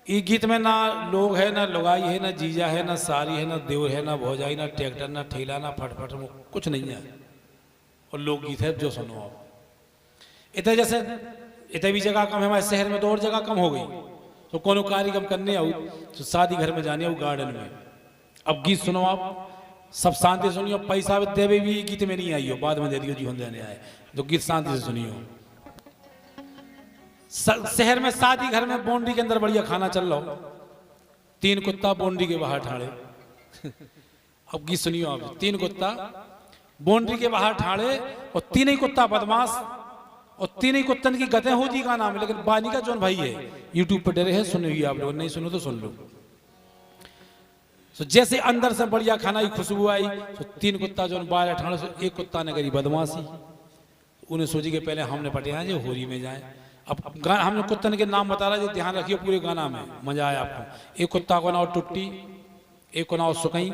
ई गीत में ना लोग है, ना लुगाई है, ना जीजा है, ना सारी है, ना देवर है, ना भौजाई, ना ट्रैक्टर, ना ठेला, ना फटफट, कुछ नहीं है। और लोकगीत है जो सुनो आप। इतने जैसे इतने भी जगह कम है हमारे शहर में, तो और जगह कम हो गई। तो कोनो कार्यक्रम करने आऊ तो शादी घर में जाने आऊ गार्डन में, अब गीत सुनो आप, सब शांति सुनियो, पैसा देवे भी गीत में नहीं आई हो, बाद में दे दियो जीवन देने आए, तो गीत शांति से सुनियो। शहर में शादी घर में बाउंड्री के अंदर बढ़िया खाना चल रहा हो, 3 कुत्ता बाउंड्री के बाहर ठाड़े अब गीत सुनियो आप, 3 कुत्ता बाउंड्री के बाहर ठाड़े और 3 ही कुत्ता बदमाश, और 3 ही कुत्तन की गते हो जी का नाम है, लेकिन बानी का जोन भाई है यूट्यूब पर डरे है, सुने हुई आप लोग, नहीं सुनो तो सुन लो। तो जैसे अंदर से बढ़िया खाना की खुशबू आई, तो 3 कुत्ता जो बाहर ठाड़े, से एक कुत्ता ने करी बदमाशी, उन्हें सोची के पहले हमने पटे हैं जो होरी में जाए। अब हमने कुत्तन के नाम बता रहा है, ध्यान रखिए पूरे गाना में, मजा आया आपको। एक कुत्ता को नाम टुट्टी, एक को नाम सुकई,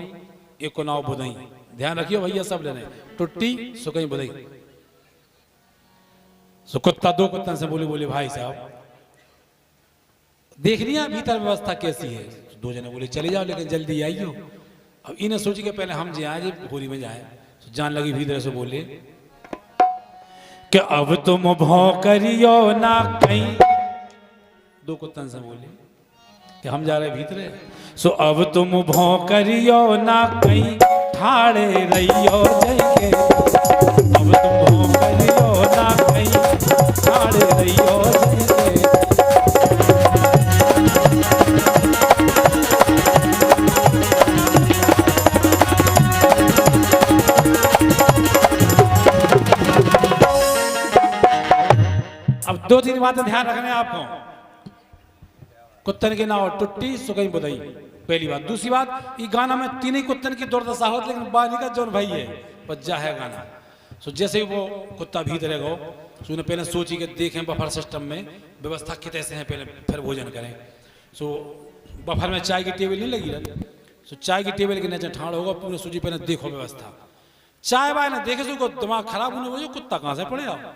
एक को नाम बुदई, ध्यान रखिए भैया सब लेने, टुट्टी सुकई बुदई। सो कुत्ता 2 कुत्तन से बोले भाई साहब देख लिया भीतर व्यवस्था कैसी है। 2 जने बोले चले जाओ लेकिन जल्दी आइयो। अब इन्हें सोची के पहले हम जाए होली में जाए, तो जान लगी भीतर से बोले कि अब तुम भौं करियो ना कहीं, 2 कुत्तन से बोले कि हम जा रहे भीतरे, सो अब तुम भौं करियो ना कहीं, ठाड़े रहियो जय के, अब तुम भौं करियो ना कहीं, ठाड़े रहियो जय के। अब 2-3 बातें ध्यान रखने आपको, कुत्तन के नाम टुट्टी सुकई बुदई, पहली बात। दूसरी बात, ये गाना में 3 ही कुत्तन की दुर्दशा होती, लेकिन बानी का जोन भाई है बच्चा है गाना। सो जैसे ही वो कुत्ता भीतर गो, सो उन्हें पहले सोची के देखें बफर सिस्टम में व्यवस्था कितने से है, पहले फिर भोजन करें। सो बफर में चाय की टेबल नहीं लगी रही, सो चाय की टेबल के नीचे ठाड़ होगा, पूरे सोची पहले देखो व्यवस्था, चाय बाय ना देखे सो दिमाग खराब होने वजह कुत्ता कहाँ से पड़े आप,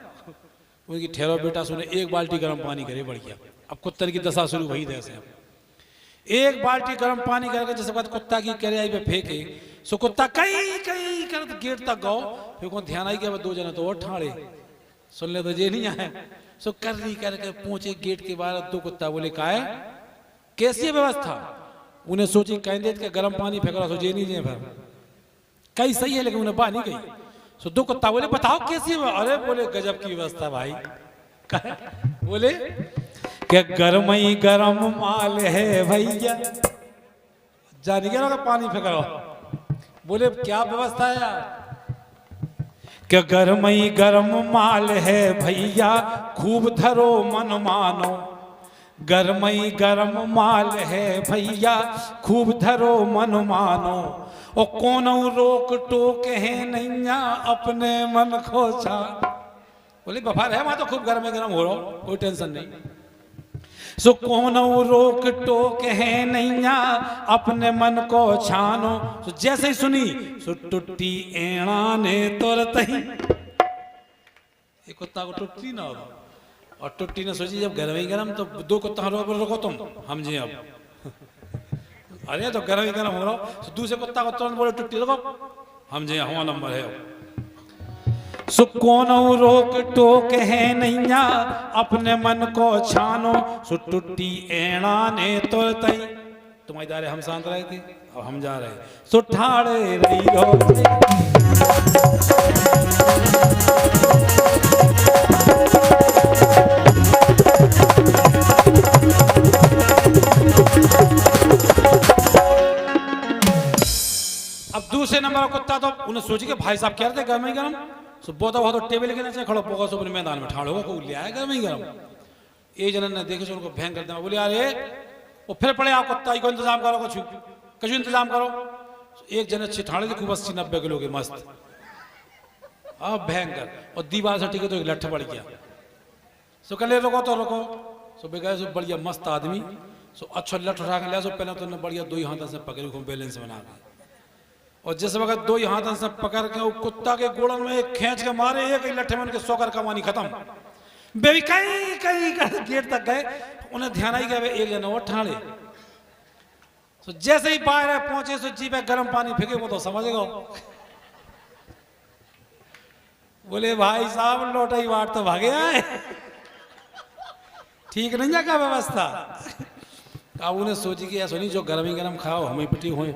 उनकी ठहरो बेटा सुने 1 बाल्टी गर्म पानी करे बढ़िया। अब कुत्तन की दशा शुरू वही दे से, 1 बाल्टी गर्म पानी करके जैसे बात कुत्ता की करियाई पे फेंके, सो कुत्ता कई कई कर गेट तक गो, फिर को ध्यान आई कि 2 जने तो और ठाड़े सुन ले तो ये नहीं आए। सो कर रही करके पहुंचे गेट के बाहर, 2 कुत्ता बोले का है कैसी व्यवस्था, उन्हें सोची कैंडिडेट के गर्म पानी फेंक रहा, सो ये नहीं जे फिर कई सही है, लेकिन उन्हें बात नहीं गई। सो 2 कुत्ता बोले बताओ कैसी है, अरे बोले गजब की व्यवस्था भाई, बोले कि गरम ही गरम माल है भैया, जानी क्या पानी फेंक रहा, बोले क्या व्यवस्था है यार, कि गरम ही गरम माल है भैया, खूब धरो मन मानो, गरम ही गरम माल है भैया, खूब धरो मन मानो, और कौन रोक टोक है नैया, अपने मन को छा, बोले बफार है वहां तो खूब गरम हो रहा, कोई टेंशन नहीं। सो कौन रोक टोक है नैया, अपने मन को छानो, सो जैसे ही सुनी सो टुट्टी एड़ा ने तुरंत ही, एक कुत्ता को टुट्टी ना होगा, और टुट्टी ने सोची जब गरम ही गरम तो 2 कुत्ता रोको तुम हम जी अब अरे तो गरम ही गरम हो रहा, तो दूसरे कुत्ता को तुरंत बोले टुट्टी रुको हम जी हमारा नंबर है। सो कौन रोक टोक है नैया, अपने मन को छानो, सो टुट्टी एड़ा ने तुरंत ही, तुम्हारी दारे हम शांत रहे थे अब हम जा रहे, सो ठाड़े रही हो। अब दूसरे नंबर का कुत्ता तो उन्हें सोची कि भाई साहब कह रहे थे गरम ही गरम, सो बहुत टेबल के नीचे खड़ो पोगा सो मैदान में ठाड़ होगा, को ले आया गरम ही गरम। एक जन ने देखे उनको भयंकर कर देना, बोले अरे वो फिर पड़े आप कुत्ता को इंतजाम करो, कुछ इंतजाम करो। एक जन अच्छे ठाड़े थे खूब 80-90 किलो के मस्त, अब भयंकर, और दीवार से टिके तो एक लठ पड़ गया, सो कल रोको तो रोको, सो बेगैर सो बढ़िया मस्त आदमी, सो अच्छा लठ उठा के लिया, सो पहले तो बढ़िया 2 हाथों से पकड़े खूब बैलेंस बना के, और जिस वक्त 2 हाथों से पकड़ के वो कुत्ता के गोड़न में एक खींच के मारे, एक लट्ठे में उनके 100 कर कमानी खत्म। बेबी कहीं कहीं गेट तक गए, उन्हें ध्यान आई गया एक जना वो ठाणे। तो जैसे ही बाहर पहुंचे सो जी पे गर्म पानी फेंके वो तो समझ गो। बोले भाई साहब लोटाई वाट तो भागे आए, ठीक नहीं है क्या व्यवस्था। अब उन्हें सोची कि ऐसा नहीं जो गर्म ही गर्म खाओ हम ही पिटी हुए।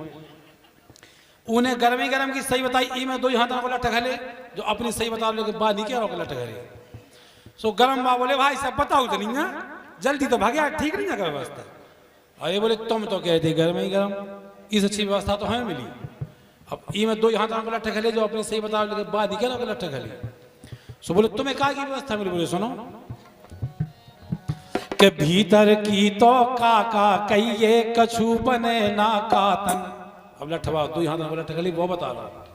उन्हें गर्म ही गर्म की सही बताई, ई में दो ही हाथ को लट खले जो अपनी सही बता लेकिन बात नहीं क्या लट खले। सो गर्म बा बोले भाई सब बताओ तो नहीं है जल्दी तो भागे, ठीक नहीं है क्या व्यवस्था। अरे बोले तुम तो कह थे गर्म ही गर्म, इस अच्छी व्यवस्था तो हमें मिली। अब ई में दो ही हाथ को लट खले जो अपनी सही बता लेकिन बात नहीं क्या लट खले। सो बोले तुम्हें क्या की व्यवस्था मिली। बोले सुनो के भीतर की तो काका कहिए कछु बने ना कातन। अब लठवा दो हाथ में लठ खली वो बता रहा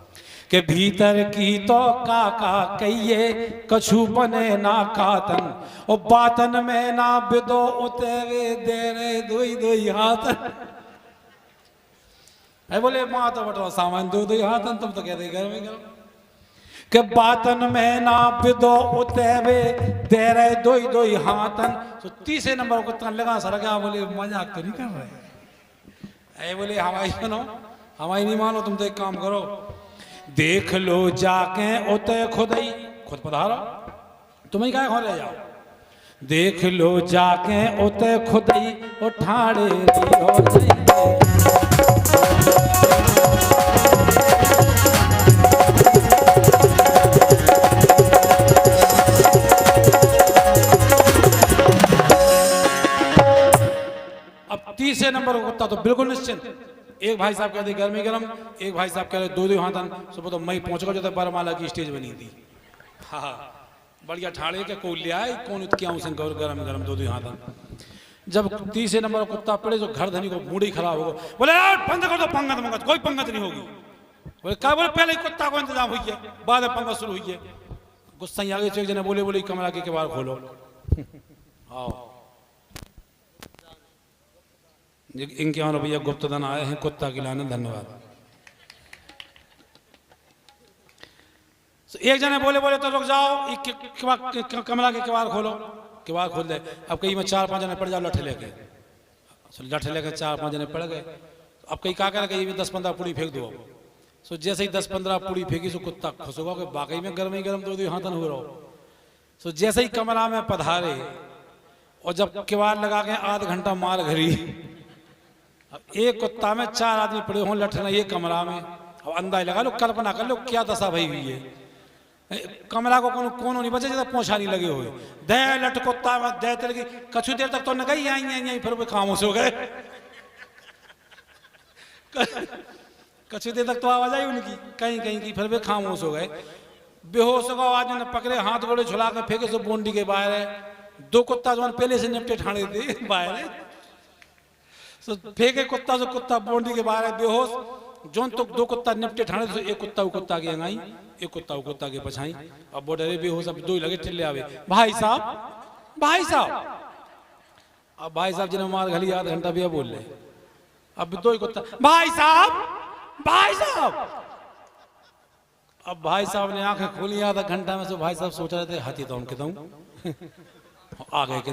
के भीतर की तो काका कहिए कछु बने ना कातन, और बातन में ना बिदो उतेरे दे रे दुई हाथन। है बोले माँ तो बटवा सामान दो हाथन, तुम तो कहते घर में गए के बातन में ना बिदो उतेरे दे रहे दो हाथन। तो तीसरे नंबर को तन लगा सर क्या। बोले मजाक तो नहीं कर रहे। बोले हमारी सुनो, हमारी नहीं मानो, तुम तो एक काम करो देख लो जाके उते खुद ही खुद पधारो, तुम्हें क्या खो ले जाओ। देख लो जाके उते खुद ही उठाड़े हो जाएंगे। तीसरे नंबर को कुत्ता तो बिल्कुल निश्चिंत। एक भाई साहब कहते गर्मी गर्म, एक भाई साहब कह रहे दो हाथन। सुबह तो मई पहुंच गया जो बरमाला की स्टेज बनी थी। हाँ बढ़िया ठाड़े के को ले आए कौन क्या गौर गरम गरम दो हाथन। जब तीसरे नंबर कुत्ता पड़े जो घर धनी को मूडी खराब होगा। बोले बंद कर दो पंगत मंगत, कोई पंगत नहीं होगी। बोले क्या बोले पहले कुत्ता को इंतजाम हुई है बाद में पंगत शुरू हुई है। गुस्सा ही आगे एक जने बोले कमरा के बार खोलो। आओ इनके यहाँ भैया गुप्तधन आए हैं कुत्ता खिलाने, धन्यवाद। एक जने बोले तो रुक जाओ कमरा के किवाड़ खोलो। किवाड़ खोल दे। अब कहीं में 4-5 जने पड़ जाओ लठ लेके 4-5 जने पड़ गए। अब कहीं क्या करे कहीं 10-15 पूड़ी फेंक दो। सो जैसे ही 10-15 पूड़ी फेंकी सो कुत्ता खुश होगा कि बाकई में गर्म ही गर्म दो हाथन हो रहा हो। सो जैसे ही कमरा में पधारे और जब किवाड़ लगा के आध घंटा मार घरी। अब एक कुत्ता में 4 आदमी पड़े हों लठना ये कमरा में। अब अंदाज लगा लो, कल्पना कर लो क्या दशा भई हुई है। कमरा को कोनो नहीं बचे जैसे पोछा नहीं लगे हुए। दे लट कुत्ता में दे लगी कछु देर तक तो न गई आई फिर वो खामोश हो गए। कछु देर तक तो आवाज आई उनकी कहीं की, फिर वे खामोश हो गए। बेहोश हो आवाज ने पकड़े हाथ गोड़े झुला के फेंके सो बोंडी के बाहर है। 2 कुत्ता जो पहले से निपटे ठाणे थे बाहर सो फेंके कुत्ता जो कुत्ता बोंडी के बाहर है बेहोश। जोन तो 2 कुत्ता निपटे ठाणे तो एक कुत्ता के अंगाई एक कुत्ता के पछाई। अब वो डरे बेहोश। अब 2 लगे चिल्ले आवे भाई साहब। अब भाई साहब जिन्हें मार घली आधा घंटा भी बोल रहे। अब 2 ही कुत्ता भाई साहब। अब भाई साहब ने आंखें खोली आधा घंटा में से भाई साहब सोच रहे थे हाथी तो उनके आ गए के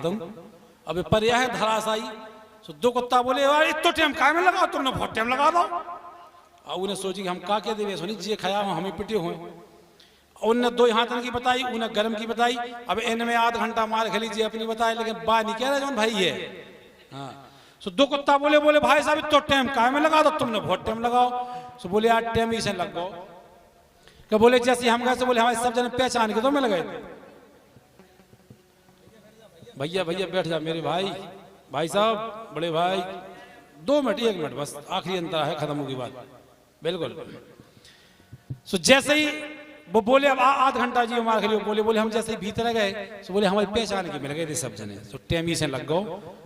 अब पर यह है धराशाई। सो 2 कुत्ता बोले यार इतना टाइम काय में लगाओ, तुमने बहुत टाइम लगा दो। और उन्हें सोची कि हम का के देवे सुनी जी खाया हम ही पिटे हुए। उनने 2 हाथन की बताई, उन्हें गर्म की बताई। अब इनमें आध घंटा मार खली जी अपनी बताई, लेकिन बात नहीं कह रहे जोन भाई है। हाँ सो 2 कुत्ता बोले भाई साहब इतना टाइम काय में लगा दो, तुमने बहुत टाइम लगाओ। सो बोले यार टाइम ही से लग गो। क्या बोले जैसे हम गए बोले हमारे सब जने पहचान के तो मिल गए। भैया बैठ जा मेरे भाई साहब बड़े भाई 2 मिनट 1 मिनट बस आखिरी अंतर है, खत्म होगी बात बिल्कुल। सो जैसे ही वो बोले अब आध घंटा जी हमारे खिले बोले हम जैसे ही भीतर गए सो बोले हमारी पहचान के मिल गए थे सब जने। सो टेमी से लग गो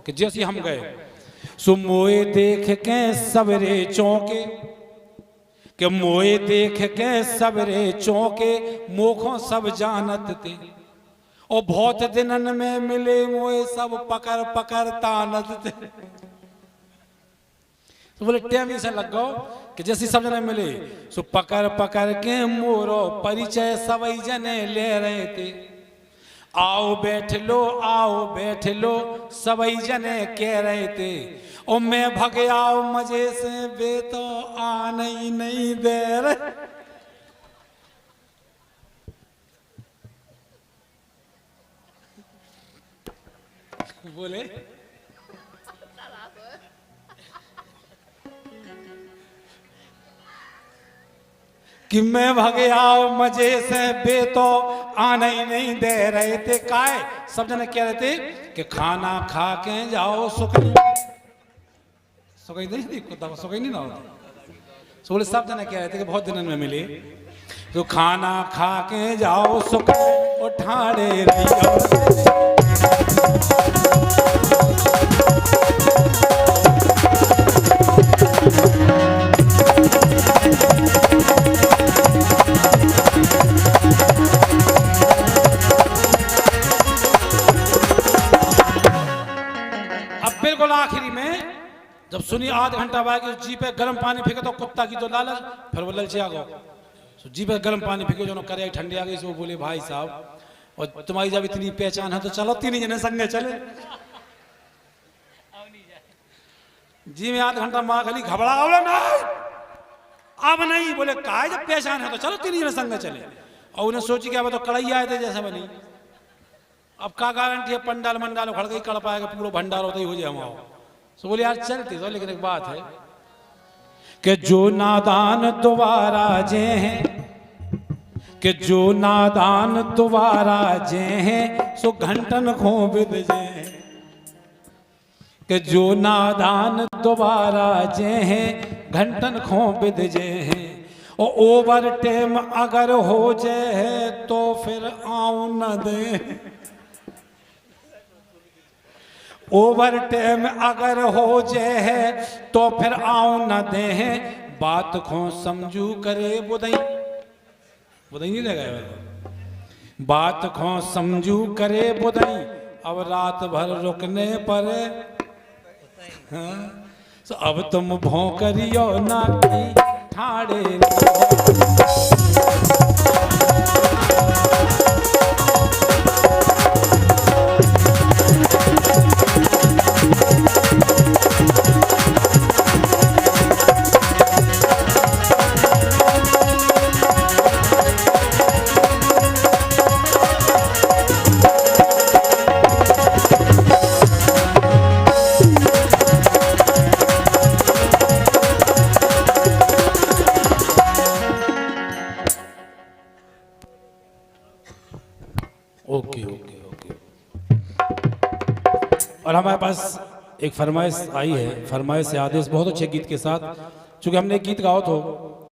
कि जैसे हम गए सो मोए देख के सबरे चौके के मोए देख के सबरे चौके मोखों सब जानत थे। और बहुत दिनन में मिले मोए सब पकड़ तानत थे। तो बोले टेमी से लग गो कि जैसे सब जने मिले सो पकड़ के मोरो परिचय सवई जने ले रहे थे। आओ बैठ लो सबई जने कह रहे थे, ओ मैं भग आओ मजे से बे तो आने ही नहीं दे रहे। बोले कि मैं भगे आओ मजे से बे तो आने ही नहीं दे रहे थे। काय सब जने कह रहे थे कि खाना खा के जाओ सुखनी नहीं थी कुत्ता सुखई नहीं ना होता। तो बोले सब जने कह रहे थे कि बहुत दिन में मिले, तो खाना खा के जाओ सुख उठाड़े रही। बिल्कुल आखिरी में जब सुनी आधा घंटा बाद जी पे गर्म पानी फेंके तो कुत्ता की तो लालच, फिर वो ललचे आ गो। तो जी पे गर्म पानी फेंके जो करे ठंडी आ गई। सो बोले भाई साहब और तुम्हारी जब इतनी पहचान है तो चलो तीन जने संगे चले। जी में आधा घंटा माँ खाली घबरा ना अब नहीं, बोले काय जब पहचान है तो चलो तीन जने संगे चले। और उन्हें सोची क्या तो कड़ाई आए थे जैसा बनी। अब का गारंटी है पंडाल मंडाल खड़ गई कड़ पाएगा पूरा भंडार होता ही हो जाए वहां। तो बोले यार चलते तो, लेकिन एक बात है कि जो नादान दोबारा जे हैं, कि जो नादान दोबारा जे हैं सो घंटन खो विद जे, कि जो नादान दोबारा जे हैं घंटन खो विद जे हैं। और ओवर टाइम अगर हो जाए तो फिर आऊं न दे, ओवर टाइम अगर हो जाए तो फिर आऊं न दे। बात को समझू करे बुदई नहीं लगा, बात को समझू करे बुदई। अब रात भर रुकने पर हाँ? तो अब तुम भौंकरियो ना ठाड़े। Okay okay okay. और हमारे पास एक फरमाइश आई है, फरमाइश से आदेश बहुत अच्छे गीत के साथ, चूंकि हमने गीत गाओ तो